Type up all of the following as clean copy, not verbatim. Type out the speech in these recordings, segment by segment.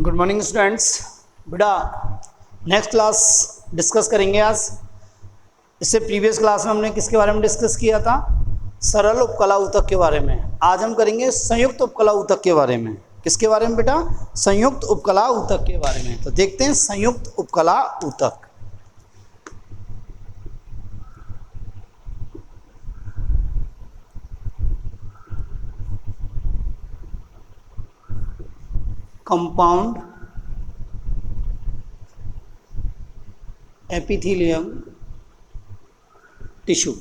Good morning students. बेटा next class discuss करेंगे आज। इससे प्रीवियस क्लास में हमने किसके बारे में डिस्कस किया था? सरल उपकला ऊतक के बारे में। आज हम करेंगे संयुक्त उपकला ऊतक के बारे में। किसके बारे में बेटा? संयुक्त उपकला ऊतक के बारे में। तो देखते हैं संयुक्त उपकला ऊतक। Compound epithelium tissue.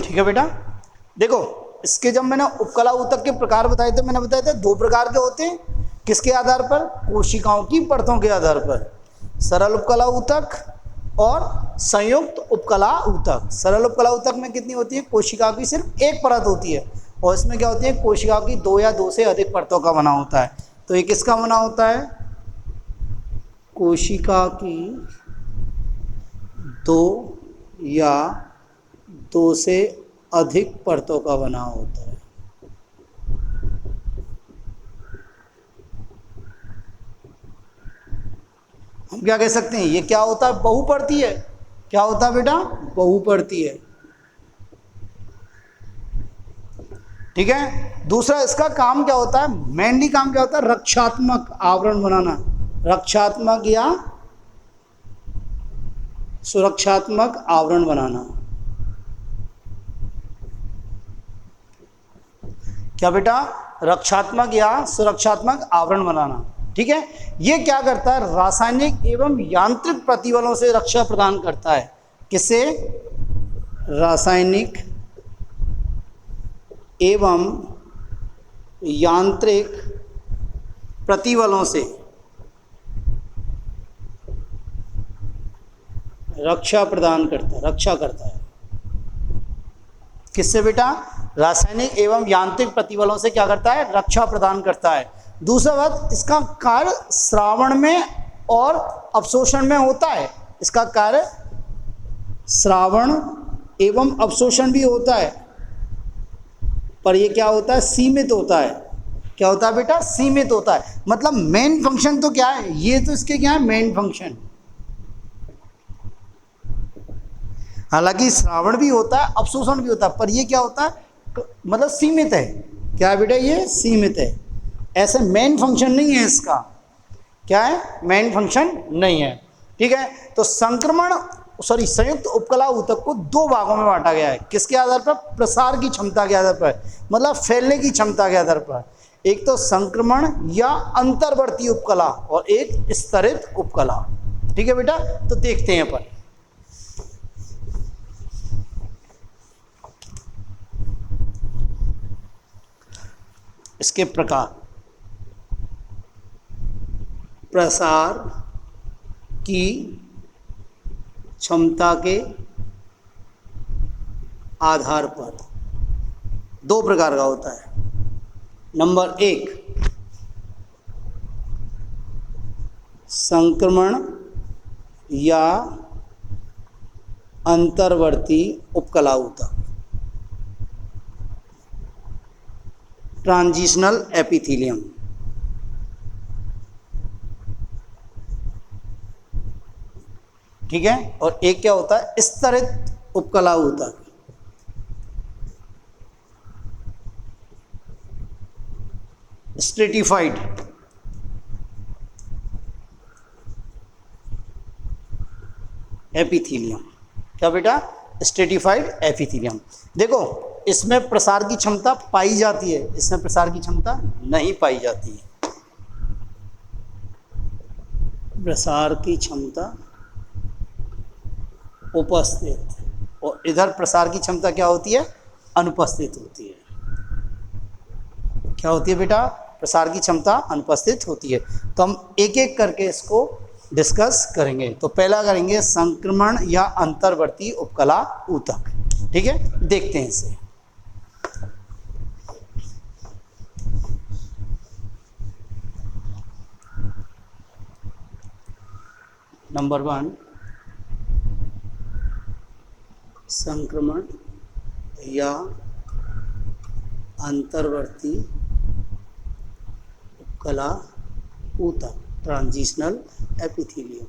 ठीक है बेटा, देखो इसके जब मैंने उपकला ऊतक के प्रकार बताए थे, मैंने बताया था दो प्रकार के होते हैं। किसके आधार पर? कोशिकाओं की परतों के आधार पर। सरल उपकला ऊतक और संयुक्त उपकला ऊतक। सरल उपकला ऊतक में कितनी होती है? कोशिका की सिर्फ एक परत होती है, और इसमें क्या होती है? कोशिकाओं की दो या दो से अधिक परतों का बना होता है। तो ये किसका बना होता है? कोशिका की दो या दो से अधिक परतों का बना होता है। हम क्या कह सकते हैं? ये क्या होता है? बहुपर्ती है। क्या होता है बेटा? बहुपर्ती है। ठीक है। दूसरा इसका काम क्या होता है? मेनली काम क्या होता है? रक्षात्मक आवरण बनाना, रक्षात्मक या सुरक्षात्मक आवरण बनाना। क्या बेटा? रक्षात्मक या सुरक्षात्मक आवरण बनाना। ठीक है। ये क्या करता है? रासायनिक एवं यांत्रिक प्रतिबलों से रक्षा प्रदान करता है। किससे? रासायनिक एवं यांत्रिक प्रतिबलों से रक्षा प्रदान करता है, रक्षा करता है। किससे बेटा? रासायनिक एवं यांत्रिक प्रतिबलों से क्या करता है? रक्षा प्रदान करता है। दूसरा बात, इसका कार्य श्रावण में और अवशोषण में होता है। इसका कार्य श्रावण एवं अवशोषण भी होता है, पर ये क्या होता है? सीमित होता है। क्या होता है बेटा? सीमित होता है। मतलब मेन फंक्शन तो क्या है? ये तो इसके क्या है? Main function. हालांकि श्रावण भी होता है, अवशोषण भी होता है, पर ये क्या होता है? मतलब सीमित है। क्या है बेटा? ये सीमित है। ऐसे मेन फंक्शन नहीं है इसका। क्या है? मेन फंक्शन नहीं है। ठीक है। तो संयुक्त उपकला ऊतक को दो भागों में बांटा गया है। किसके आधार पर? प्रसार की क्षमता के आधार पर, मतलब फैलने की क्षमता के आधार पर। एक तो संक्रमण या अंतर्वर्ती उपकला और एक स्तरित उपकला। ठीक है बेटा, तो देखते हैं अपन। इसके प्रकार: प्रसार की क्षमता के आधार पर दो प्रकार का होता है। नंबर एक, संक्रमण या अंतर्वर्ती उपकला ऊतक, ट्रांजिशनल एपिथेलियम। ठीक है। और एक क्या होता है? स्तरित उपकला ऊतक। Stratified epithelium. क्या बेटा? Stratified epithelium. देखो इसमें प्रसार की क्षमता पाई जाती है, इसमें प्रसार की क्षमता नहीं पाई जाती है। प्रसार की क्षमता उपस्थित, और इधर प्रसार की क्षमता क्या होती है? अनुपस्थित होती है। क्या होती है बेटा? प्रसार की क्षमता अनुपस्थित होती है। तो हम एक एक करके इसको डिस्कस करेंगे। तो पहला करेंगे संक्रमण या अंतर्वर्ती उपकला ऊतक। ठीक है, देखते हैं इसे। नंबर 1, संक्रमण या अंतर्वर्ती उपकला ऊतक, ट्रांजिशनल एपिथेलियम।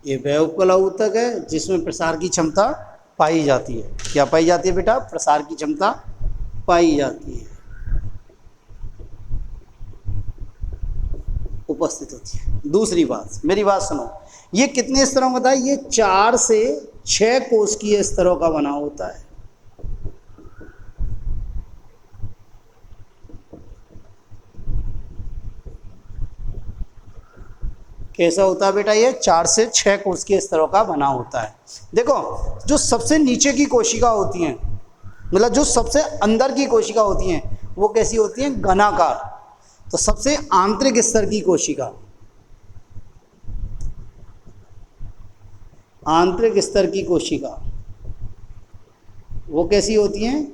ये वह उपकला ऊतक है जिसमें प्रसार की क्षमता पाई जाती है। क्या पाई जाती है बेटा? प्रसार की क्षमता पाई जाती है, उपस्थित होती है। दूसरी बात, मेरी बात सुनो, ये कितने स्तरों का था? ये 4 से 6 कोशिकीय स्तरों का बना होता है। कैसा होता है बेटा? ये 4 से 6 कोशिकीय स्तरों का बना होता है। देखो, जो सबसे नीचे की कोशिका होती हैं, मतलब जो सबसे अंदर की कोशिका होती हैं, वो कैसी होती हैं? घनाकार। तो सबसे आंतरिक स्तर की कोशिका, आंतरिक स्तर की कोशिका, वो कैसी होती हैं?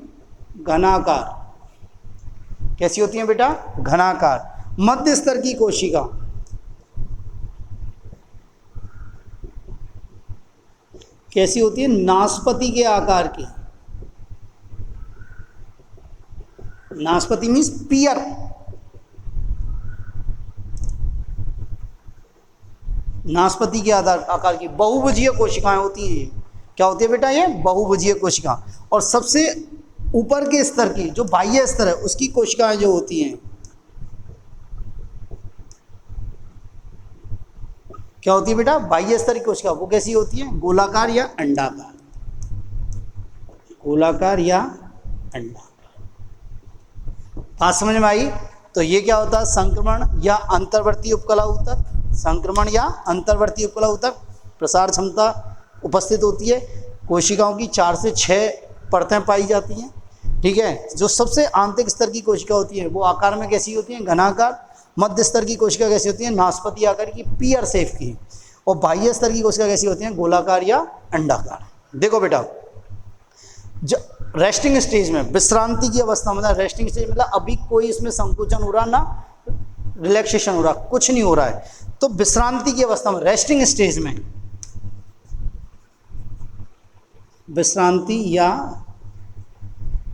घनाकार। कैसी होती हैं बेटा? घनाकार। मध्य स्तर की कोशिका, कैसी होती है? नाशपाती के आकार की। नाशपाती मीन्स पियर। नाशपाती के आकार की बहुभुजीय कोशिकाएं होती हैं। क्या होती है बेटा? ये बहुभुजीय कोशिका। और सबसे ऊपर के स्तर की, जो बाह्य स्तर है, उसकी कोशिकाएं जो होती हैं, क्या होती है बेटा? बाह्य स्तर की कोशिका, वो कैसी होती है? गोलाकार या अंडाकार। गोलाकार या अंडाकार। बात समझ में आई? तो ये क्या होता है? संक्रमण या अंतर्वर्ती उपकला ऊतक। संक्रमण या अंतर्वर्ती उपकला ऊतक, प्रसार क्षमता उपस्थित होती है। कोशिकाओं की 4 से 6 परतें पाई जाती हैं। ठीक है। जो सबसे आंतरिक स्तर की कोशिका होती है, वो आकार में कैसी होती हैं? घनाकार। मध्य स्तर की कोशिका कैसी होती है? नाशपाती आकार की, पियर शेप की। और बाह्य स्तर की कोशिका कैसी होती हैं? गोलाकार या अंडाकार। देखो बेटा, रेस्टिंग स्टेज में, विश्रांति की अवस्था, मतलब रेस्टिंग स्टेज मतलब अभी कोई इसमें संकुचन हो रहा ना रिलैक्सेशन हो रहा, कुछ नहीं हो रहा है। तो विश्रांति की अवस्था में, रेस्टिंग स्टेज में, विश्रांति या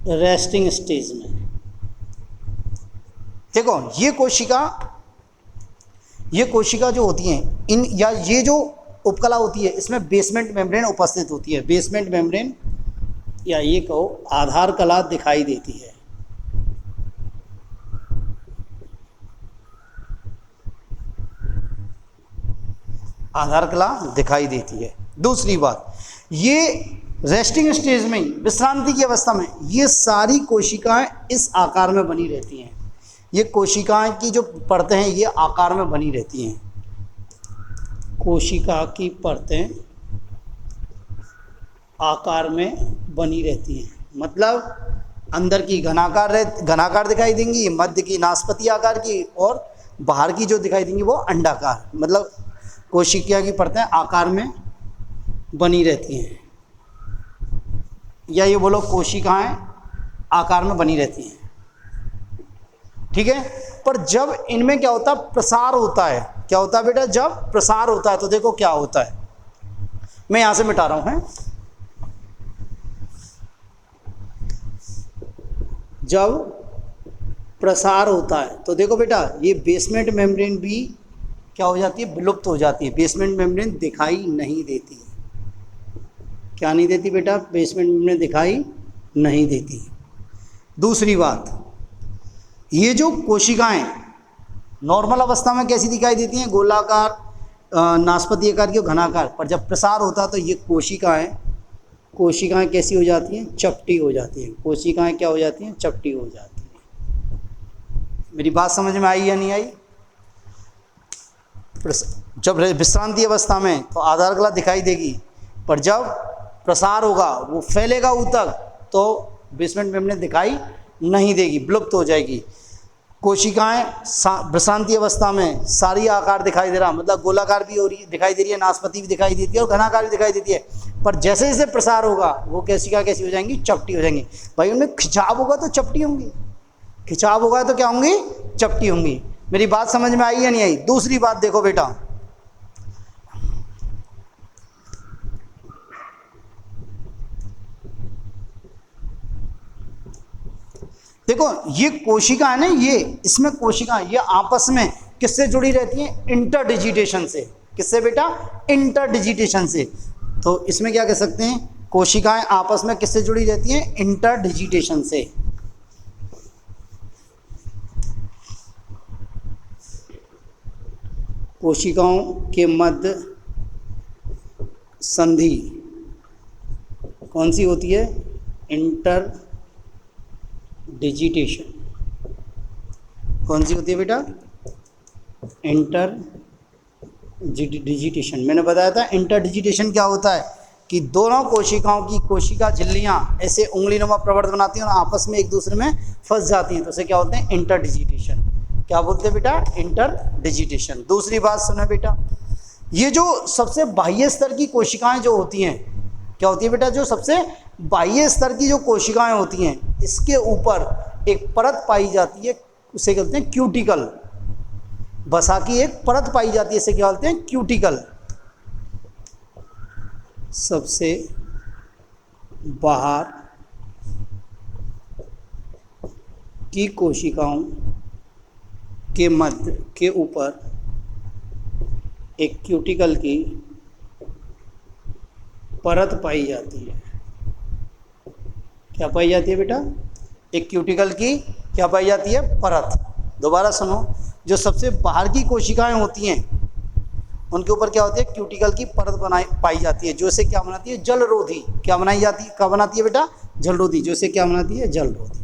रेस्टिंग स्टेज में, देखो ये कोशिका जो होती हैं, इन या ये जो उपकला होती है, इसमें बेसमेंट मेम्ब्रेन उपस्थित होती है। बेसमेंट मेम्ब्रेन या ये कहो आधार कला दिखाई देती है। आधार कला दिखाई देती है। दूसरी बात, ये रेस्टिंग स्टेज में, विश्रांति की अवस्था में, ये सारी कोशिकाएं इस आकार में बनी रहती हैं। ये कोशिकाएं की जो परतें हैं, ये आकार में बनी रहती हैं। कोशिका की परतें आकार में बनी रहती हैं, मतलब अंदर की घनाकार दिखाई देंगी, मध्य की नाशपाती आकार की, और बाहर की जो दिखाई देंगी वो अंडाकार। मतलब कोशिका की परतें आकार में बनी रहती हैं, या ये बोलो कोशिकाएं आकार में बनी रहती हैं। ठीक है। पर जब इनमें क्या होता है? प्रसार होता है। क्या होता है बेटा? जब प्रसार होता है तो देखो क्या होता है। मैं यहां से मिटा रहा हूं, है? जब प्रसार होता है तो देखो बेटा, ये बेसमेंट मेम्ब्रेन भी क्या हो जाती है? विलुप्त हो जाती है। बेसमेंट मेम्ब्रेन दिखाई नहीं देती। क्या नहीं देती बेटा? बेसमेंट मेम्ब्रेन दिखाई नहीं देती। दूसरी बात, ये जो कोशिकाएं नॉर्मल अवस्था में कैसी दिखाई देती हैं? गोलाकार, नाशपाती आकार की और घनाकार। पर जब प्रसार होता है तो ये कोशिकाएं कैसी हो जाती हैं? चपटी हो जाती हैं। कोशिकाएं क्या हो जाती हैं? चपटी हो जाती हैं। मेरी बात समझ में आई या नहीं आई? जब विश्रांति अवस्था में तो आधार कला दिखाई देगी, पर जब प्रसार होगा, वो फैलेगा ऊतक, तो बेसमेंट मेम्ब्रेन दिखाई नहीं देगी, विलुप्त हो जाएगी। कोशिकाएं विश्रांति अवस्था में सारी आकार दिखाई दे रहा, मतलब गोलाकार भी हो रही दिखाई दे रही है, नाशपाती भी दिखाई देती है और घनाकार भी दिखाई देती है। पर जैसे जैसे प्रसार होगा, वो कोशिका कैसी हो जाएंगी? चपटी हो जाएंगी। भाई उनमें खिंचाव होगा तो चपटी होंगी, खिंचाव होगा तो क्या होंगी? चपटी होंगी। मेरी बात समझ में आई या नहीं आई? दूसरी बात देखो बेटा, देखो ये कोशिका है ना, ये इसमें कोशिका ये आपस में किससे जुड़ी रहती हैं? इंटरडिजिटेशन से। किससे बेटा? इंटरडिजिटेशन से। तो इसमें क्या कह सकते हैं? कोशिकाएं आपस में किससे जुड़ी रहती हैं? इंटरडिजिटेशन से। कोशिकाओं के मध्य संधि कौन सी होती है? Inter digitation. कौन सी होती है बेटा? Inter digitation. मैंने बताया था इंटर डिजिटेशन क्या होता है कि दोनों कोशिकाओं की कोशिका झिल्लियाँ ऐसे उंगलीनुमा प्रवर्त बनाती हैं और आपस में एक दूसरे में फंस जाती हैं, तो उसे क्या बोलते हैं? Inter digitation. क्या बोलते हैं बेटा? Inter digitation. दूसरी बात सुनो बेटा, ये जो सबसे बाह्य स्तर की कोशिकाएं जो होती हैं, क्या होती है बेटा? जो सबसे बाह्य स्तर की जो कोशिकाएं होती हैं, इसके ऊपर एक परत पाई जाती है, उसे कहते हैं क्यूटिकल। वसा की एक परत पाई जाती है, इसे क्या बोलते हैं? क्यूटिकल। सबसे बाहर की कोशिकाओं के मध्य के ऊपर एक क्यूटिकल की परत पाई जाती है। क्या पाई जाती है बेटा? एक क्यूटिकल की क्या पाई जाती है? परत। दोबारा सुनो, जो सबसे बाहर की कोशिकाएं होती हैं उनके ऊपर क्या होती है? क्यूटिकल की परत पाई जाती है, जो इसे क्या बनाती है? जलरोधी। क्या बनाई जाती है? क्या बनाती है बेटा? जलरोधी। जो इसे क्या बनाती है? जलरोधी।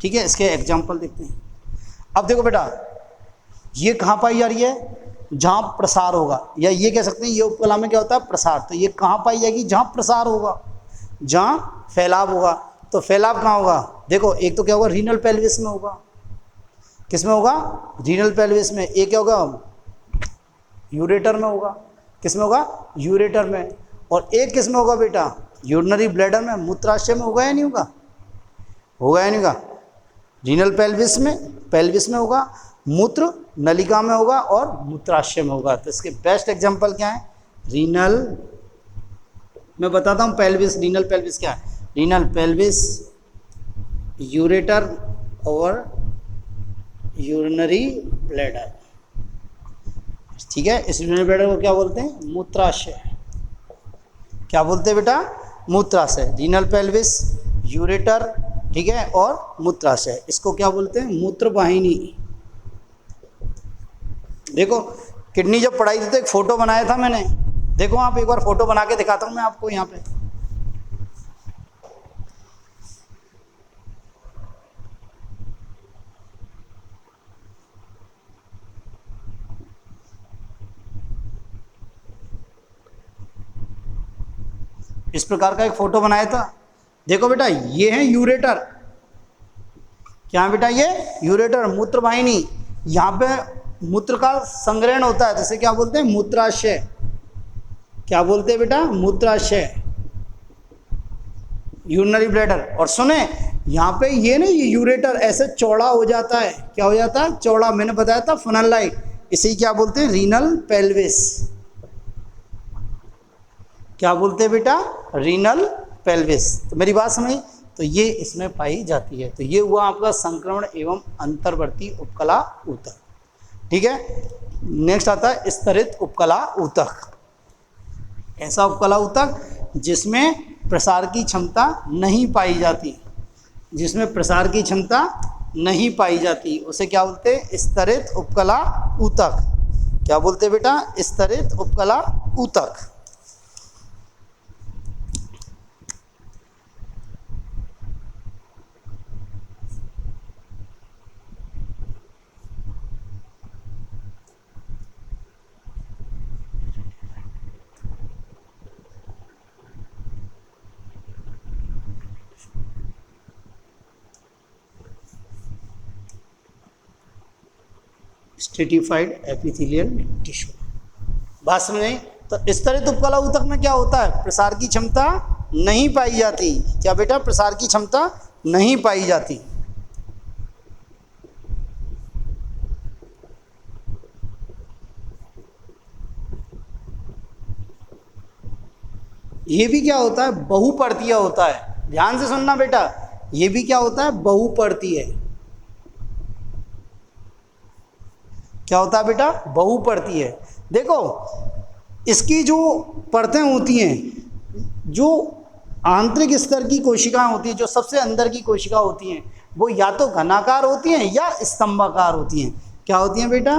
ठीक है, इसके एग्जाम्पल देखते हैं। अब देखो बेटा, ये कहाँ पाई जा रही है? जहाँ प्रसार होगा, या ये कह सकते हैं ये उपकला में क्या होता है? प्रसार। तो ये कहाँ पाई जाएगी? जहाँ प्रसार होगा, जहाँ फैलाव होगा। तो फैलाव कहाँ होगा? देखो, एक तो क्या होगा? रीनल पेल्विस में होगा। किस में होगा? रीनल पेल्विस में। एक क्या होगा? यूरेटर में होगा। किस में होगा? यूरेटर में। और एक किस में होगा बेटा? यूरिनरी ब्लैडर में, मूत्राशय में होगा या नहीं होगा? होगा या नहीं होगा? रीनल पेल्विस में होगा, मूत्र नलिका में होगा और मूत्राशय में होगा। तो इसके बेस्ट एग्जांपल क्या है? रीनल, मैं बताता हूँ पेल्विस, रीनल पेल्विस क्या है? रीनल पेल्विस, यूरेटर और यूरिनरी ब्लैडर। ठीक है, इस यूरिनरी ब्लैडर को क्या बोलते हैं? मूत्राशय। क्या बोलते हैं बेटा? मूत्राशय। रीनल पेल्विस, यूरेटर, ठीक है, और मूत्राशय, इसको क्या बोलते हैं? मूत्रवाहिनी। देखो, किडनी जब पढ़ाई थी तो एक फोटो बनाया था मैंने, देखो आप, एक बार फोटो बना के दिखाता हूँ मैं आपको यहाँ पे। इस प्रकार का एक फोटो बनाया था। देखो बेटा, ये है यूरेटर। क्या है बेटा? ये यूरेटर, मूत्रवाहिनी। यहाँ पे मूत्र का संग्रहण होता है, जिसे क्या बोलते हैं? मूत्राशय। क्या बोलते हैं बेटा? मूत्राशय, यूरिनरी ब्लैडर। और सुने, यहाँ पे ये ना, ये यूरेटर ऐसे चौड़ा हो जाता है। क्या हो जाता है? चौड़ा। मैंने बताया था फनल लाइट, इसे क्या बोलते हैं? Renal pelvis. क्या बोलते हैं बेटा? Renal pelvis. तो मेरी बात समझी? तो ये इसमें पाई जाती है। तो ये हुआ आपका संक्रमण एवं अंतर्वर्ती उपकला ऊतक। ठीक है, नेक्स्ट आता है स्तरित उपकला ऊतक। ऐसा उपकला ऊतक जिसमें प्रसार की क्षमता नहीं पाई जाती, जिसमें प्रसार की क्षमता नहीं पाई जाती, उसे क्या बोलते हैं? स्तरित उपकला ऊतक। क्या बोलते हैं बेटा? स्तरित उपकला ऊतक। Stratified epithelial tissue. बात समझ नहीं? तो स्तरित उपकला ऊतक में क्या होता है? प्रसार की क्षमता नहीं पाई जाती। क्या बेटा? प्रसार की क्षमता नहीं पाई जाती। ये भी क्या होता है? बहुपर्तीय होता है। ध्यान से सुनना बेटा, ये भी क्या होता है, बहुपर्तीय है। क्या होता है बेटा, बहुपर्तीय है। देखो इसकी जो परतें होती हैं, जो आंतरिक स्तर की कोशिकाएं होती हैं, जो सबसे अंदर की कोशिका होती हैं, वो या तो घनाकार होती हैं या स्तंभाकार होती हैं। क्या होती हैं बेटा,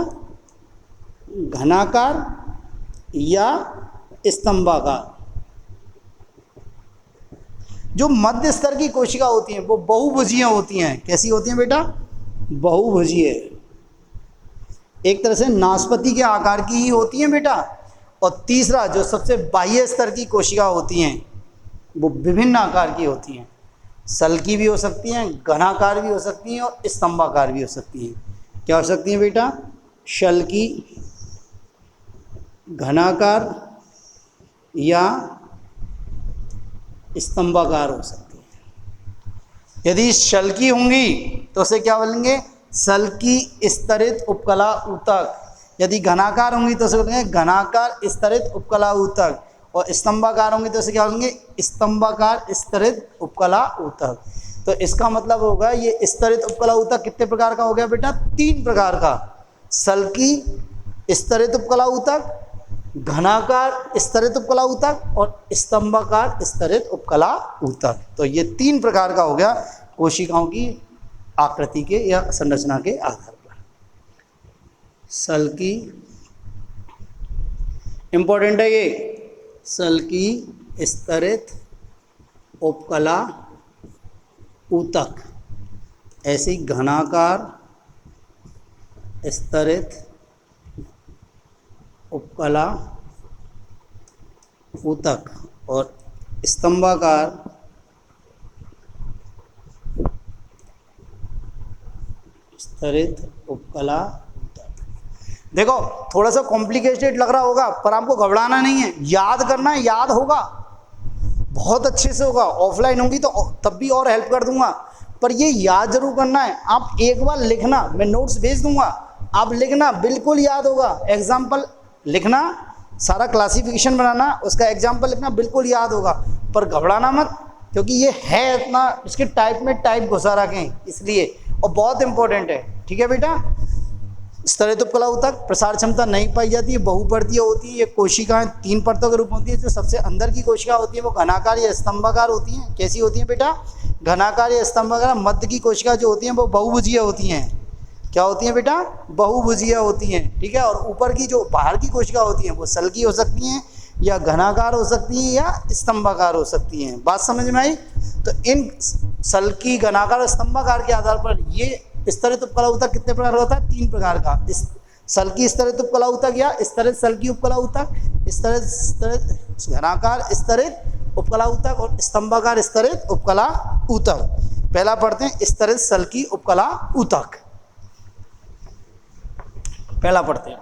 घनाकार या स्तंभाकार। जो मध्य स्तर की कोशिका होती हैं वो बहुभुजीय होती हैं। कैसी होती हैं बेटा, बहुभुजीय। एक तरह से नाशपाती के आकार की ही होती हैं बेटा। और तीसरा जो सबसे बाह्य स्तर की कोशिका होती हैं वो विभिन्न आकार की होती हैं। सल्की भी हो सकती हैं, घनाकार भी हो सकती हैं और स्तंभाकार भी हो सकती हैं। क्या हो सकती हैं बेटा, शल्की, घनाकार या स्तंभाकार हो सकती है। यदि शल्की होंगी तो उसे क्या बोलेंगे, सल्की स्तरित उपकला ऊतक। यदि घनाकार होंगी तो उसे बोलेंगे घनाकार स्तरित उपकला ऊतक। और स्तंभाकार होंगी तो उसे क्या बोलेंगे, स्तंभाकार स्तरित उपकला ऊतक। तो इसका मतलब होगा ये स्तरित उपकला ऊतक कितने प्रकार का हो गया बेटा, 3 प्रकार का। सल्की स्तरित उपकला ऊतक, घनाकार स्तरित उपकला ऊतक और स्तंभाकार स्तरित उपकला ऊतक। तो ये 3 प्रकार का हो गया कोशिकाओं की आकृति के या संरचना के आधार पर। सल्की इंपॉर्टेंट है ये, सल्की स्तरित उपकला ऊतक। ऐसी घनाकार स्तरित उपकला ऊतक और स्तंभाकार स्तरित उपकला ऊतक। देखो थोड़ा सा कॉम्प्लिकेटेड लग रहा होगा पर आपको घबराना नहीं है, याद करना है, याद होगा, बहुत अच्छे से होगा। ऑफलाइन होंगी तो तब भी और हेल्प कर दूंगा, पर ये याद जरूर करना है। आप एक बार लिखना, मैं नोट्स भेज दूंगा, आप लिखना, बिल्कुल याद होगा। एग्जाम्पल लिखना, सारा क्लासिफिकेशन बनाना, उसका एग्जाम्पल लिखना, बिल्कुल याद होगा। पर घबराना मत, क्योंकि ये है इतना, इसके टाइप में टाइप घुसा रखें इसलिए, और बहुत इंपॉर्टेंट है। ठीक है बेटा, स्तरित उपकला ऊतक प्रसार क्षमता नहीं पाई जाती है, बहुपर्तीय होती है। ये कोशिकाएं 3 परतों के रूप में होती है। जो सबसे अंदर की कोशिका होती है वो घनाकार या स्तंभाकार होती हैं। कैसी होती हैं बेटा, घनाकार या स्तंभाकार। मध्य की कोशिका जो होती हैं वो बहुभुजीय होती हैं। क्या होती हैं बेटा, बहुभुजीय होती हैं। ठीक है, और ऊपर की जो बाहर की कोशिका होती हैं वो सल्की हो सकती हैं या घनाकार हो सकती हैं या स्तंभाकार हो सकती हैं। बात समझ में आई? तो इन सल्की, घनाकार और स्तंभाकार के आधार पर ये स्तरित उपकला ऊतक कितने प्रकार का होता है, 3 प्रकार का। सल्की स्तरित उपकला ऊतक या स्तरित सल्की उपकला ऊतक, स्तरित घनाकार स्तरित उपकला ऊतक और स्तंभाकार स्तरित उपकला ऊतक। पहला पढ़ते हैं स्तरित सल्की उपकला ऊतक। पहला पढ़ते हैं,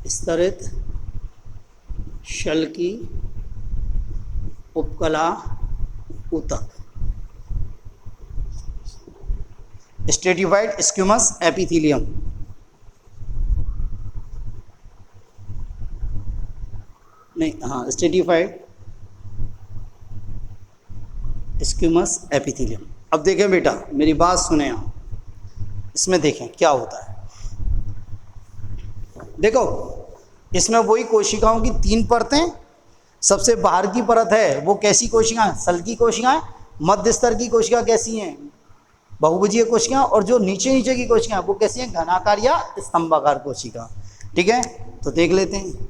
स्तरित शल्की उपकला ऊतक। Stratified squamous epithelium. नहीं, हाँ, स्ट्रेटिफाइड स्क्यूमस एपिथेलियम। अब देखें बेटा, मेरी बात सुने आप, इसमें देखें क्या होता है। देखो इसमें वही कोशिकाओं की 3 परतें। सबसे बाहर की परत है वो कैसी कोशिकाएं, सल्की कोशिकाएं। मध्य स्तर की कोशिका कैसी हैं, बहुभुजीय कोशिकाएं। और जो नीचे नीचे की कोशिकाएं वो कैसी हैं, घनाकार या स्तंभाकार कोशिका। ठीक है, तो देख लेते हैं।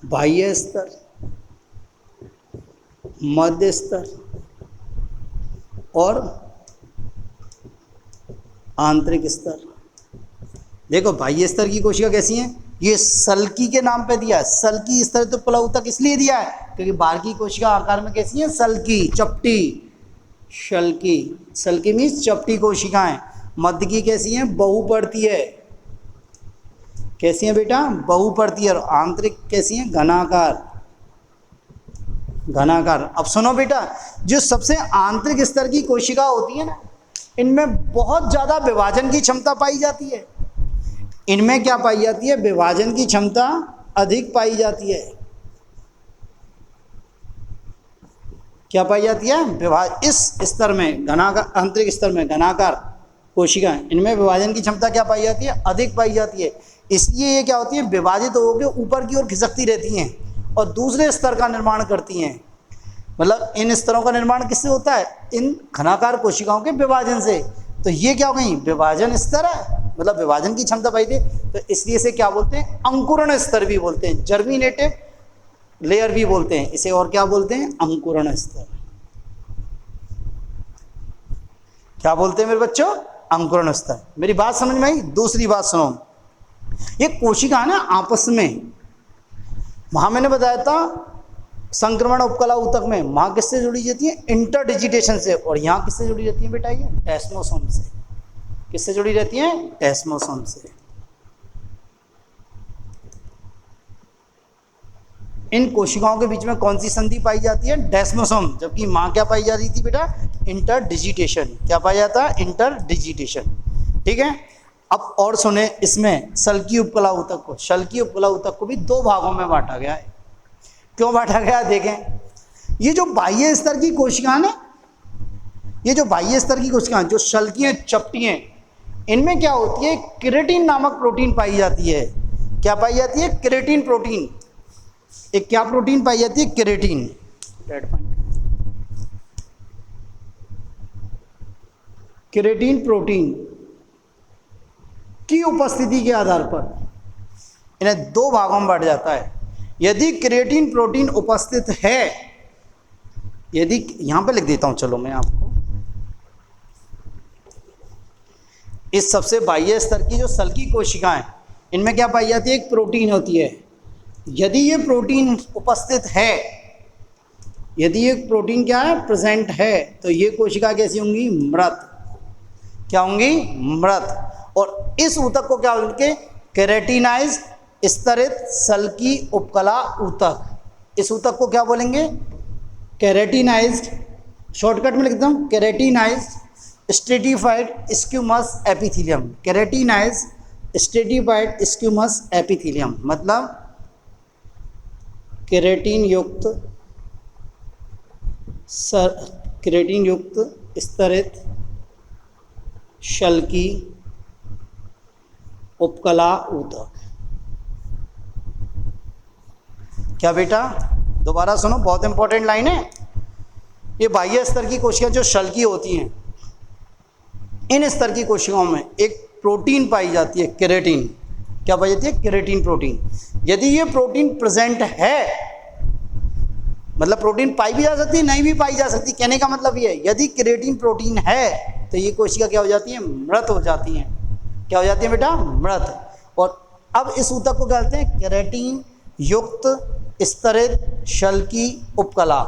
बाह्य स्तर, मध्य स्तर और आंतरिक स्तर। देखो बाह्य स्तर की कोशिका कैसी हैं, ये सल्की के नाम पे दिया है। सल्की स्तरित उपकला ऊतक इसलिए दिया है क्योंकि बाहर की कोशिका आकार में कैसी हैं, सल्की, चपटी। शल्की, सल्की मीन्स चपटी कोशिकाएं। मध्य की कैसी हैं, बहुपर्तीय। कैसी हैं बेटा, बहुपर्तीय। और आंतरिक कैसी हैं, घनाकार। घनाकार। अब सुनो बेटा, जो सबसे आंतरिक स्तर की कोशिका होती है ना, इनमें बहुत ज़्यादा विभाजन की क्षमता पाई जाती है। इनमें क्या पाई जाती है, विभाजन की क्षमता अधिक पाई जाती है। क्या पाई जाती है? इस स्तर में घनाकार, आंतरिक स्तर में घनाकार कोशिकाएं, इनमें विभाजन की क्षमता क्या पाई जाती है? अधिक पाई जाती है। इसलिए ये क्या होती है? विभाजित होकर ऊपर की ओर खिसकती रहती हैं और दूसरे स्तर का निर्माण करती हैं। मतलब इन स्तरों का निर्माण किससे होता है? इन घनाकार कोशिकाओं के विभाजन से। तो ये क्या हो गई? विभाजन स्तर है, मतलब विभाजन की क्षमता पाई थी, तो इसलिए इसे क्या बोलते हैं? अंकुरण स्तर भी बोलते हैं, जर्मिनेटिव लेयर भी बोलते हैं इसे। और क्या बोलते हैं? अंकुरण स्तर। क्या बोलते हैं मेरे बच्चों? अंकुरण स्तर। मेरी बात समझ में आई? दूसरी बात सुनो, ये कोशिका है ना आपस में, वहां मैंने बताया था संक्रमण उपकला ऊतक में, वहां किससे जुड़ी जाती है? इंटरडिजिटेशन से। और यहाँ किससे जुड़ी रहती है बेटा? ये डेस्मोसोम से। किससे जुड़ी रहती है? डेस्मोसोम से। इन कोशिकाओं के बीच में कौन सी संधि पाई जाती है? डेस्मोसोम। जबकि मां क्या पाई जा रही थी बेटा? इंटरडिजिटेशन। क्या पाया जाता है? इंटरडिजिटेशन। ठीक है। अब और सुने, इसमें शल्कीय उपकला ऊतक को, शल्कीय उपकला ऊतक को भी दो भागों में बांटा गया है। क्यों बांटा गया? देखें, ये जो बाह्य स्तर की कोशिकाएं ना, ये जो बाह्य स्तर की कोशिकाएं जो शल्कीय चपटी हैं, इनमें क्या होती है? केराटिन नामक प्रोटीन पाई जाती है। क्या पाई जाती है? Keratin protein. एक क्या प्रोटीन पाई जाती है? केराटिन। केराटिन प्रोटीन की उपस्थिति के आधार पर इन्हें दो भागों में बांटा जाता है। यदि केराटिन प्रोटीन उपस्थित है, यदि, यहां पे लिख देता हूं, चलो मैं आपको, इस सबसे बाह्य स्तर की जो शल्की कोशिकाएं, इनमें क्या पाई जाती है? एक प्रोटीन होती है। यदि ये प्रोटीन उपस्थित है, यदि ये प्रोटीन क्या है? प्रेजेंट है, तो ये कोशिका कैसी होंगी? मृत। क्या होंगी? मृत। और इस ऊतक को क्या बोलते? केराटिनाइज स्तरित शल्की उपकला ऊतक। इस ऊतक को क्या बोलेंगे? केराटिनाइज्ड, शॉर्टकट में लिखता हूं, keratinised stratified squamous epithelium. Keratinised stratified squamous epithelium मतलब केराटिन युक्त स्तरित शल्की उपकला ऊतक। क्या बेटा? दोबारा सुनो, बहुत इंपॉर्टेंट लाइन है। ये बाह्य स्तर की कोशिकाएं जो शल्की होती हैं, इन स्तर की कोशिकाओं में एक प्रोटीन पाई जाती है, केराटिन। क्या पाई जाती है? Keratin protein. यदि ये प्रोटीन प्रेजेंट है, मतलब प्रोटीन पाई भी जा सकती है, नहीं भी पाई जा सकती, कहने का मतलब ये है, यदि केराटिन प्रोटीन है तो ये कोशिका क्या हो जाती है? मृत हो जाती हैं। क्या हो जाती है बेटा? मृत। और अब इस ऊतक को कहते हैं केराटिन युक्त स्तरित शल्की उपकला,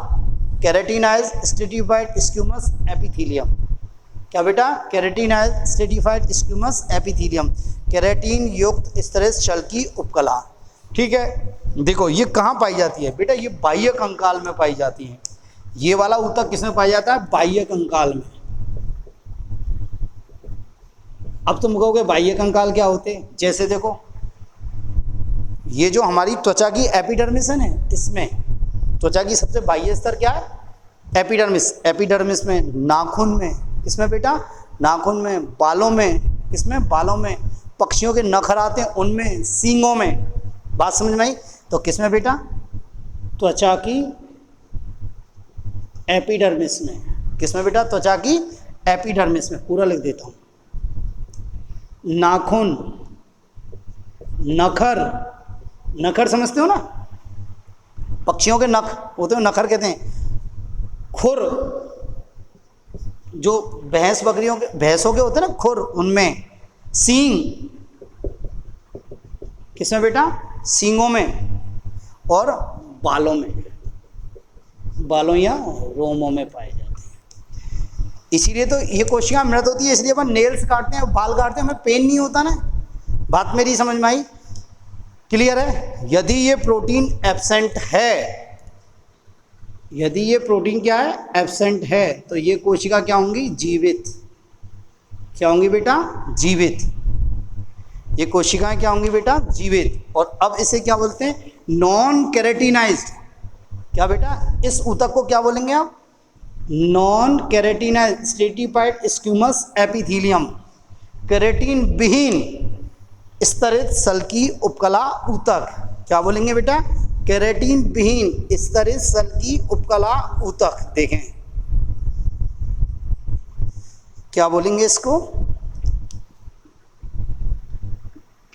केराटिनाइज स्ट्रेटिफाइड स्क्यूमस एपिथेलियम। क्या बेटा? केराटिनाइज स्ट्रेटिफाइड स्क्यूमस एपिथेलियम, केराटिन युक्त स्तरित शल्की उपकला। ठीक है। देखो ये कहाँ पाई जाती है बेटा? ये बाह्य कंकाल में पाई जाती है। ये वाला ऊतक किसमें पाया जाता है? बाह्य कंकाल में। अब तुम कहोगे बाह्य कंकाल क्या होते हैं? जैसे देखो, ये जो हमारी त्वचा की एपिडर्मिस है ना, इसमें त्वचा की सबसे बाह्य स्तर क्या है? एपिडर्मिस। एपिडर्मिस में, नाखून में, किसमें बेटा? नाखून में, बालों में, किसमें? बालों में, पक्षियों के नख आते हैं उनमें, सींगों में। बात समझ में आई? तो किसमें बेटा? त्वचा की एपिडर्मिस में। किसमें बेटा? त्वचा की एपिडर्मिस में। पूरा लिख देता हूं, नाखून, नखर, नखर समझते हो ना? पक्षियों के नख होते हैं, नखर कहते हैं। खुर, जो भैंस बकरियों के, भैंसों के होते हैं ना खुर, उनमें। सींग, किसमें बेटा? सींगों में। और बालों में, बालों या रोमों में पाए जाते हैं। इसीलिए तो ये कोशिकाएं मृत होती है, इसलिए अपन नेल्स काटते हैं, बाल काटते हैं, हमें पेन नहीं होता ना। बात मेरी समझ में आई? क्लियर है? यदि ये प्रोटीन एब्सेंट है, यदि ये प्रोटीन क्या है? एब्सेंट है, तो ये कोशिका क्या होंगी? जीवित। क्या होंगी बेटा? जीवित। ये कोशिकाएं क्या होंगी बेटा, जीवित। और अब इसे क्या बोलते हैं, नॉन केरेटिनाइज्ड। क्या बेटा, इस ऊतक को क्या बोलेंगे आप, non keratinized stratified squamous epithelium, keratin विहीन स्तरित सल्की उपकला ऊतक। क्या बोलेंगे बेटा, केरेटिन विहीन स्तरित सल्की उपकला ऊतक। देखें क्या बोलेंगे इसको,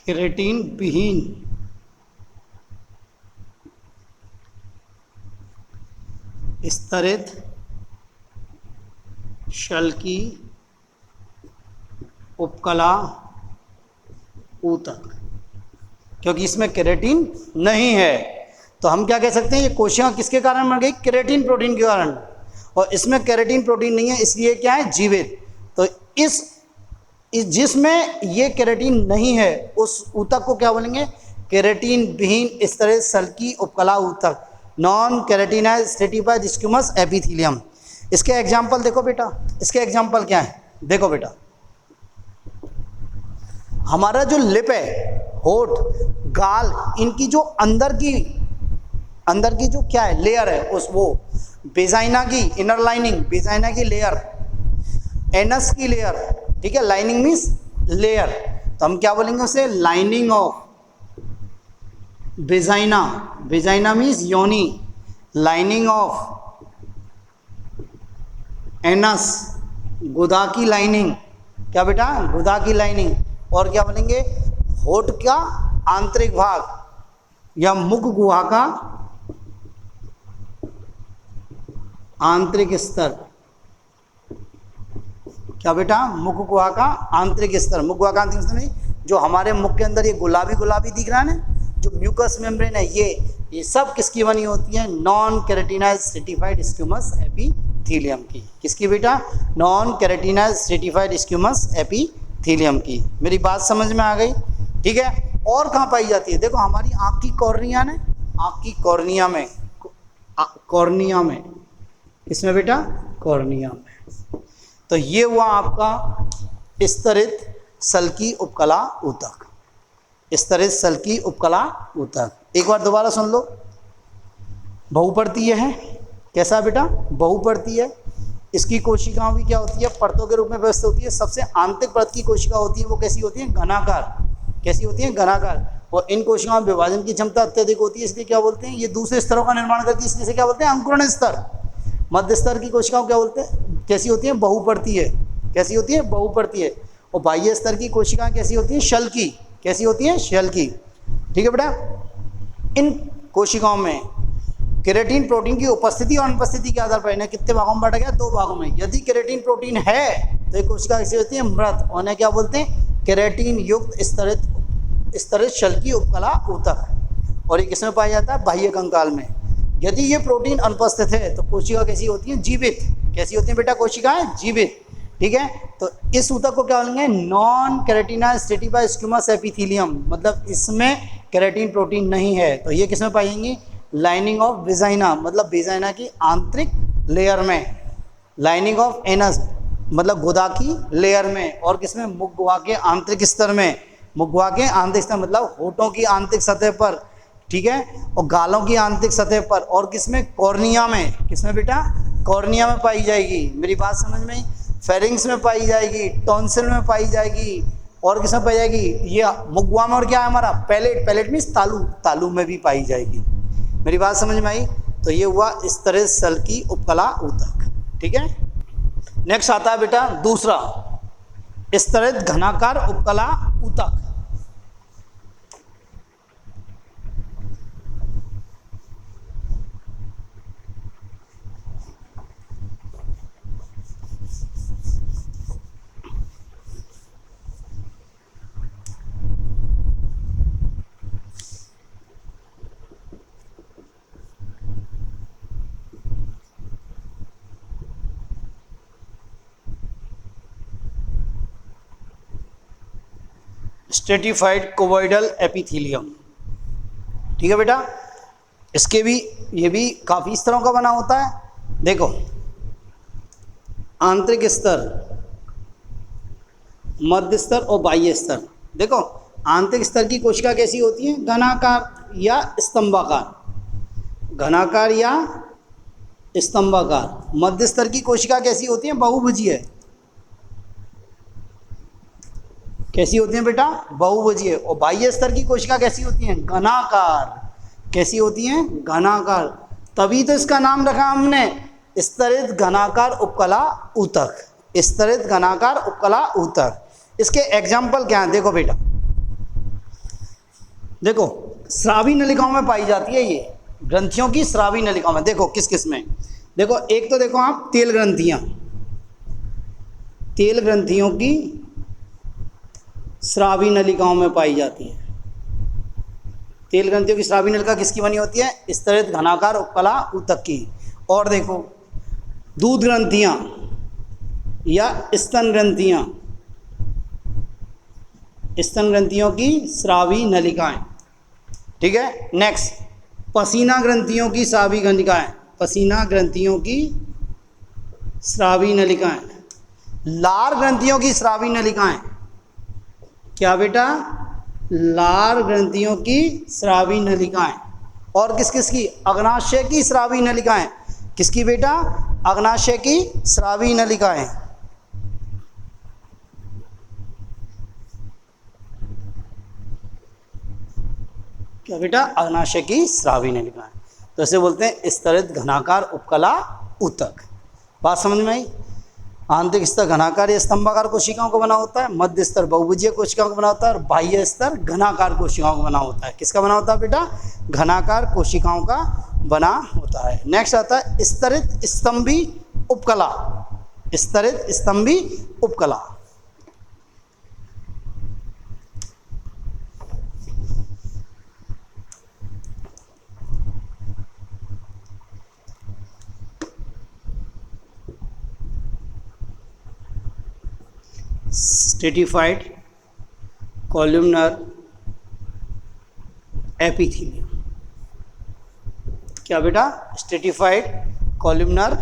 केरेटिन विहीन स्तरित शल्की उपकला ऊतक। क्योंकि इसमें केरेटिन नहीं है तो हम क्या कह सकते हैं, ये कोशिकाएं किसके कारण मर गई, केरेटिन प्रोटीन के कारण। और इसमें केरेटिन प्रोटीन नहीं है, इसलिए क्या है, जीवित। तो इस जिसमें ये केरेटिन नहीं है उस ऊतक को क्या बोलेंगे, केरेटिन विहीन स्तरित सल्की उपकला ऊतक, non keratinized stratified squamous epithelium. इसके एग्जाम्पल देखो बेटा, इसके एग्जाम्पल क्या है, देखो बेटा, हमारा जो लिप है, होठ, गाल, इनकी जो अंदर की जो क्या है, लेयर है, उस वो वेजाइना की इनर लाइनिंग, वेजाइना की लेयर, एनस की लेयर, ठीक है, लाइनिंग मीन्स लेयर, तो हम क्या बोलेंगे उसे, lining of vagina, vagina means योनी, लाइनिंग ऑफ एनस, गुदा की लाइनिंग। क्या बेटा, गुदा की लाइनिंग। और क्या बोलेंगे, होठ का आंतरिक भाग या मुख गुहा का आंतरिक स्तर। क्या बेटा, मुख गुहा का आंतरिक स्तर। मुख गुहा का आंतरिक स्तर में जो हमारे मुख के अंदर ये गुलाबी गुलाबी दिख रहा है ना, जो म्यूकस मेम्ब्रेन है, ये सब किसकी बनी होती है, non keratinized stratified squamous epithelium की। किसकी बेटा, non keratinized stratified squamous epithelium की। मेरी बात समझ में आ गई, ठीक है। और कहाँ पाई जाती है, देखो हमारी आँख की कॉर्निया ने, आँख की कॉर्निया में, कॉर्निया में, किसमें बेटा, कॉर्निया में। तो ये हुआ आपका स्तरित सल्की उपकला ऊतक, स्तरित सल्की उपकला ऊतक। एक बार दोबारा सुन लो, बहुपर्तीय है, कैसा बेटा, बहुपर्तीय है। इसकी कोशिकाओं भी क्या होती है, परतों के रूप में व्यवस्थित होती है। सबसे आंतरिक परत की कोशिका होती है वो कैसी होती है, घनाकार। कैसी होती है, घनाकार। और इन कोशिकाओं में विभाजन की क्षमता अत्यधिक होती है, इसलिए क्या बोलते हैं, ये दूसरे स्तरों का निर्माण करती है, इसलिए क्या बोलते हैं, अंकुरण स्तर। मध्य स्तर की कोशिकाओं क्या बोलते हैं, कैसी होती है, बहुपर्तीय। कैसी होती है, बहुपर्तीय। और बाह्य स्तर की कोशिकाएं कैसी होती हैं, शल्की। कैसी होती हैं, शल्की। ठीक है बेटा। इन कोशिकाओं में केरेटिन प्रोटीन की उपस्थिति और अनुपस्थिति के आधार पर इन्हें कितने भागों में बांटा गया, 2 भागों में। यदि केरेटिन प्रोटीन है तो एक कोशिका कैसी होती है, मृत। उन्हें क्या बोलते हैं, केरेटिन युक्त स्तरित शल्की उपकला ऊतक। और ये किसमें पाया जाता है, बाह्य कंकाल में। यदि ये प्रोटीन अनुपस्थित है तो कोशिका कैसी होती है, जीवित। कैसी होती है बेटा, कोशिकाएं जीवित। ठीक है। तो इस ऊतक को क्या बोलेंगे, non keratinized stratified squamous epithelium, मतलब इसमें केरेटिन प्रोटीन नहीं है। तो ये किसमें पाई जाएंगी, लाइनिंग ऑफ वेजाइना, मतलब वेजाइना की आंतरिक लेयर में। लाइनिंग ऑफ एनस, मतलब गुदा की लेयर में। और किसमें, मुख गुहा के आंतरिक स्तर में। मुख गुहा के आंतरिक स्तर मतलब होठों की आंतरिक सतह पर, ठीक है, और गालों की आंतरिक सतह पर। और किसमें, कॉर्निया में। किसमें बेटा, कॉर्निया में पाई जाएगी। मेरी बात समझ में, फेरिंग्स में पाई जाएगी, टॉन्सिल में पाई जाएगी। और किसमें पाई जाएगी, ये मुख गुहा में। और क्या है हमारा, पैलेट। पैलेट मीन्स तालू, तालू में भी पाई जाएगी। मेरी बात समझ में आई। तो ये हुआ स्तरित सल्की उपकला ऊतक। ठीक है। नेक्स्ट आता है बेटा दूसरा, स्तरित घनाकार उपकला ऊतक। Stratified cuboidal epithelium. ठीक है बेटा। इसके भी, ये भी काफ़ी इस तरह का बना होता है। देखो, आंतरिक स्तर, मध्य स्तर और बाह्य स्तर। देखो, आंतरिक स्तर की कोशिका कैसी होती है? घनाकार या स्तंभाकार। घनाकार या स्तंभाकार। मध्य स्तर की कोशिका कैसी होती है? बहुभुजीय। कैसी होती है बेटा? बहुभुजीय। और बाह्य स्तर की कोशिका कैसी होती हैं? घनाकार। कैसी होती हैं? घनाकार। तभी तो इसका नाम रखा हमने स्तरित घनाकार उपकला ऊतक। स्तरित घनाकार उपकला ऊतक। इसके एग्जाम्पल क्या हैं? देखो बेटा, देखो स्रावी नलिकाओं में पाई जाती है ये, ग्रंथियों की स्रावी नलिकाओं में। देखो किस किस में, देखो एक तो देखो आप तेल ग्रंथियां, तेल ग्रंथियों की स्रावी नलिकाओं में पाई जाती है। तेल ग्रंथियों की स्रावी नलिका किसकी बनी होती है? स्तरित घनाकार उपकला ऊतक की। और देखो दूध ग्रंथियां या स्तन ग्रंथियां, स्तन ग्रंथियों की स्रावी नलिकाएं। ठीक है। नेक्स्ट, पसीना ग्रंथियों की स्रावी नलिकाएं, पसीना ग्रंथियों की स्रावी नलिकाएं। लार ग्रंथियों की स्रावी नलिकाएं। क्या बेटा? लार ग्रंथियों की स्रावी नलिकाएं। और किस किस की? अग्नाशय की स्रावी नलिकाएं। किसकी बेटा? अग्नाशय की स्रावी नलिकाएं। क्या बेटा? अग्नाशय की स्रावी नलिकाएं। तो इसे बोलते हैं स्तरित घनाकार उपकला ऊतक। बात समझ में आई? आंतरिक स्तर घनाकार या स्तंभाकार कोशिकाओं को बना होता है, मध्य स्तर बहुभुजीय कोशिकाओं को बना होता है, और बाह्य स्तर घनाकार कोशिकाओं को बना होता है। किसका बना होता है बेटा? घनाकार कोशिकाओं का बना होता है। नेक्स्ट आता है स्तरित स्तंभी उपकला। स्तरित स्तंभी उपकला। Stratified columnar epithelium. क्या बेटा? Stratified columnar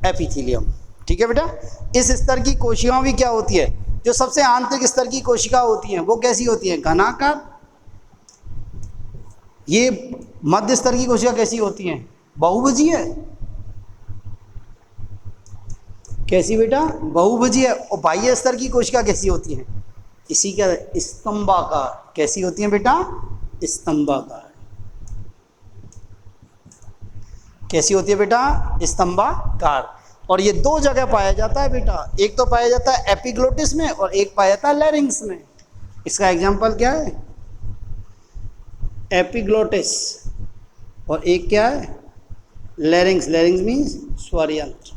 epithelium. ठीक है बेटा। इस स्तर की कोशिकाएं भी क्या होती है? जो सबसे आंतरिक स्तर की कोशिका होती हैं वो कैसी होती है? घनाकार। ये मध्य स्तर की कोशिका कैसी होती हैं? बहुभुजीय। कैसी बेटा? बहुभुजीय। और बाह्य स्तर की कोशिका कैसी होती है? इसी का स्तंभाकार। कैसी होती है बेटा? स्तंभाकार। कैसी होती है बेटा? स्तंभाकार। और ये दो जगह पाया जाता है बेटा, एक तो पाया जाता है एपिग्लोटिस में और एक पाया जाता है लैरिंग्स में। इसका एग्जाम्पल क्या है? एपिग्लोटिस। और एक क्या है? लैरिंग्स। लैरिंग्स मीन्स स्वर यंत्र।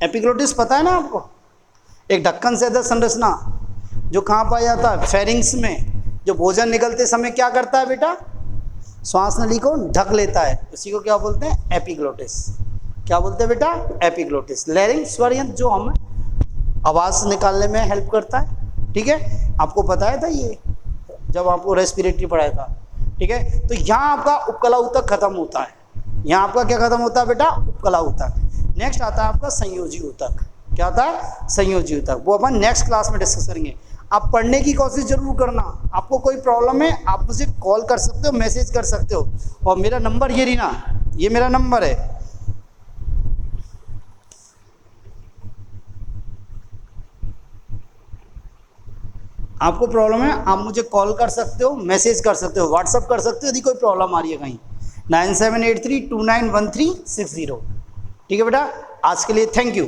एपिग्लोटिस पता है ना आपको? एक ढक्कन से संरचना जो कहाँ पाया जाता है? फेरिंग्स में। जो भोजन निकलते समय क्या करता है बेटा? श्वास नली को ढक लेता है। उसी को क्या बोलते हैं? एपिग्लोटिस। क्या बोलते हैं बेटा? एपिग्लोटिस। लैरिंग्स स्वर यंत्र जो हमें आवाज़ निकालने में हेल्प करता है। ठीक है। आपको बताया था ये जब आपको रेस्पिरेटरी पढ़ाया था। ठीक है। तो यहाँ आपका उपकला ऊतक खत्म होता है। यहाँ आपका क्या खत्म होता है बेटा? उपकला ऊतक। नेक्स्ट आता है आपका संयोजी ऊतक। क्या आता है? संयोजी ऊतक। वो अपन नेक्स्ट क्लास में डिस्कस करेंगे। आप पढ़ने की कोशिश जरूर करना। आपको कोई प्रॉब्लम है आप मुझे कॉल कर सकते हो, मैसेज कर सकते हो। और मेरा नंबर ये रही ना, ये मेरा नंबर है। आपको प्रॉब्लम है आप मुझे कॉल कर सकते हो, मैसेज कर सकते हो, व्हाट्सअप कर सकते हो यदि कोई प्रॉब्लम आ रही है कहीं। 9783291360। ठीक है बेटा। आज के लिए थैंक यू।